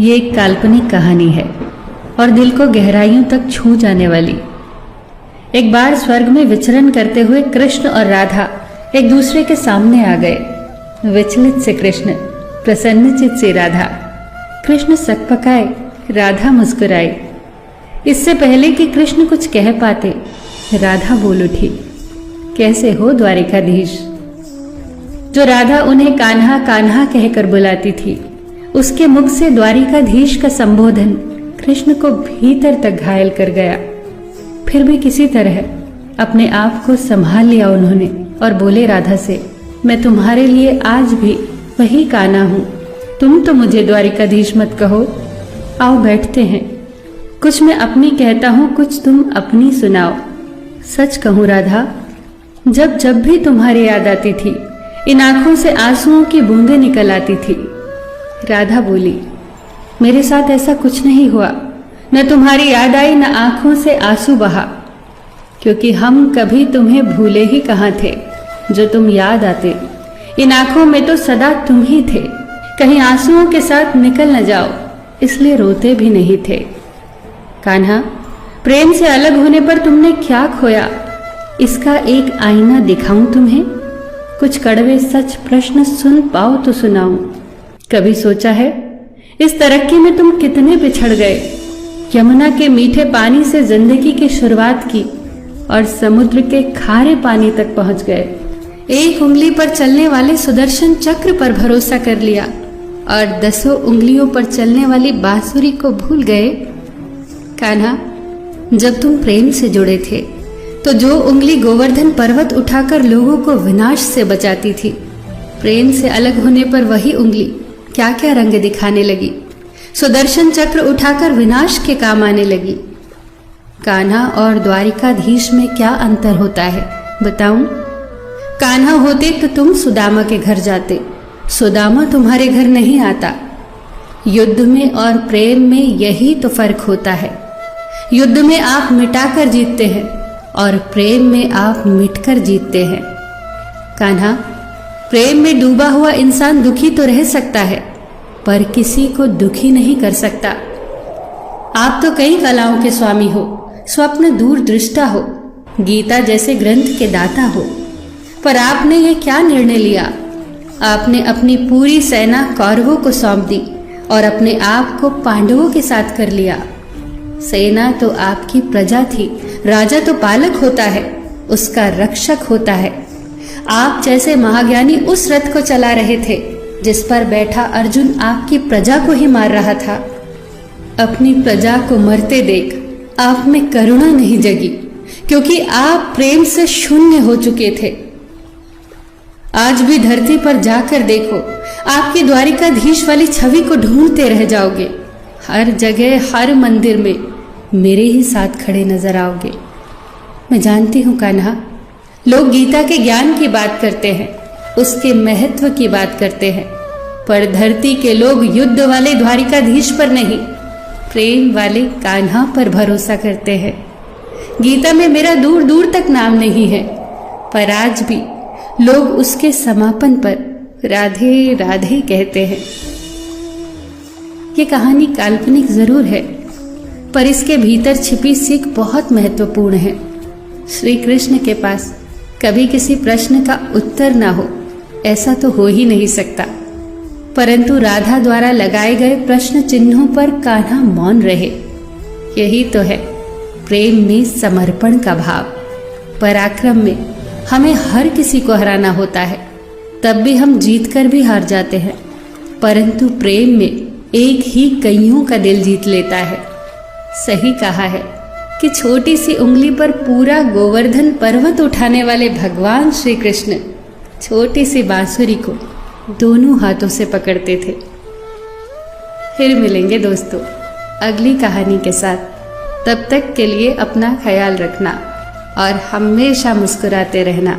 ये एक काल्पनिक कहानी है और दिल को गहराइयों तक छू जाने वाली। एक बार स्वर्ग में विचरण करते हुए कृष्ण और राधा एक दूसरे के सामने आ गए। विचलित से कृष्ण, प्रसन्नचित से राधा। कृष्ण सकपकाए, राधा मुस्कुराई। इससे पहले कि कृष्ण कुछ कह पाते, राधा बोल उठी, कैसे हो द्वारिकाधीश। जो राधा उन्हें कान्हा कान्हा कहकर बुलाती थी, उसके मुख से द्वारिकाधीश का संबोधन कृष्ण को भीतर तक घायल कर गया। फिर भी किसी तरह अपने आप को संभाल लिया उन्होंने और बोले राधा से, मैं तुम्हारे लिए आज भी वही कान्हा हूं। तुम तो मुझे द्वारिकाधीश मत कहो। आओ बैठते हैं। कुछ मैं अपनी कहता हूं, कुछ तुम अपनी सुनाओ। सच कहूं राधा, जब जब भी तुम्हारी याद आती थी, इन आंखों से आंसुओं की बूंदें निकल आती थी। राधा बोली, मेरे साथ ऐसा कुछ नहीं हुआ। न तुम्हारी याद आई, न आंखों से आंसू बहा, क्योंकि हम कभी तुम्हें भूले ही कहाँ थे। जो तुम याद आते, इन आंखों में तो सदा तुम ही थे। कहीं आंसुओं के साथ निकल न जाओ, इसलिए रोते भी नहीं थे। कान्हा, प्रेम से अलग होने पर तुमने क्या खोया, इसका एक आईना दिखाऊं तुम्हें। कुछ कड़वे सच प्रश्न सुन पाओ तो सुनाऊं। कभी सोचा है इस तरक्की में तुम कितने पिछड़ गए। यमुना के मीठे पानी से जिंदगी की शुरुआत की और समुद्र के खारे पानी तक पहुंच गए। एक उंगली पर चलने वाले सुदर्शन चक्र पर भरोसा कर लिया और 10 उंगलियों पर चलने वाली बांसुरी को भूल गए। कान्हा, जब तुम प्रेम से जुड़े थे तो जो उंगली गोवर्धन पर्वत उठाकर लोगों को विनाश से बचाती थी, प्रेम से अलग होने पर वही उंगली क्या क्या रंग दिखाने लगी। सुदर्शन चक्र उठाकर विनाश के काम आने लगी। कान्हा और द्वारिकाधीश में क्या अंतर होता है बताऊं? कान्हा होते तो तुम सुदामा के घर जाते, सुदामा तुम्हारे घर नहीं आता। युद्ध में और प्रेम में यही तो फर्क होता है। युद्ध में आप मिटाकर जीतते हैं और प्रेम में आप मिटकर जीतते हैं। कान्हा, प्रेम में डूबा हुआ इंसान दुखी तो रह सकता है, पर किसी को दुखी नहीं कर सकता। आप तो कई कलाओं के स्वामी हो, स्वप्न दूरदृष्टा हो, गीता जैसे ग्रंथ के दाता हो, पर आपने ये क्या निर्णय लिया? आपने अपनी पूरी सेना कौरवों को सौंप दी और अपने आप को पांडवों के साथ कर लिया। सेना तो आपकी प्रजा थी, राजा तो पालक होता है, उसका रक्षक होता है। आप जैसे महाज्ञानी उस रथ को चला रहे थे जिस पर बैठा अर्जुन आपकी प्रजा को ही मार रहा था। अपनी प्रजा को मरते देख आप में करुणा नहीं जगी, क्योंकि आप प्रेम से शून्य हो चुके थे। आज भी धरती पर जाकर देखो, आपकी द्वारिकाधीश वाली छवि को ढूंढते रह जाओगे। हर जगह, हर मंदिर में मेरे ही साथ खड़े नजर आओगे। मैं जानती हूं कान्हा, लोग गीता के ज्ञान की बात करते हैं, उसके महत्व की बात करते हैं, पर धरती के लोग युद्ध वाले द्वारिकाधीश पर नहीं, प्रेम वाले कान्हा पर भरोसा करते हैं। गीता में मेरा दूर दूर तक नाम नहीं है, पर आज भी लोग उसके समापन पर राधे राधे कहते हैं। ये कहानी काल्पनिक जरूर है, पर इसके भीतर छिपी सीख बहुत महत्वपूर्ण है। श्री कृष्ण के पास कभी किसी प्रश्न का उत्तर ना हो, ऐसा तो हो ही नहीं सकता, परंतु राधा द्वारा लगाए गए प्रश्न चिन्हों पर कान्हा मौन रहे। यही तो है प्रेम में समर्पण का भाव। पराक्रम में हमें हर किसी को हराना होता है, तब भी हम जीतकर भी हार जाते हैं, परंतु प्रेम में एक ही कईयों का दिल जीत लेता है। सही कहा है कि छोटी सी उंगली पर पूरा गोवर्धन पर्वत उठाने वाले भगवान श्री कृष्ण छोटी सी बांसुरी को दोनों हाथों से पकड़ते थे। फिर मिलेंगे दोस्तों अगली कहानी के साथ। तब तक के लिए अपना ख्याल रखना और हमेशा मुस्कुराते रहना।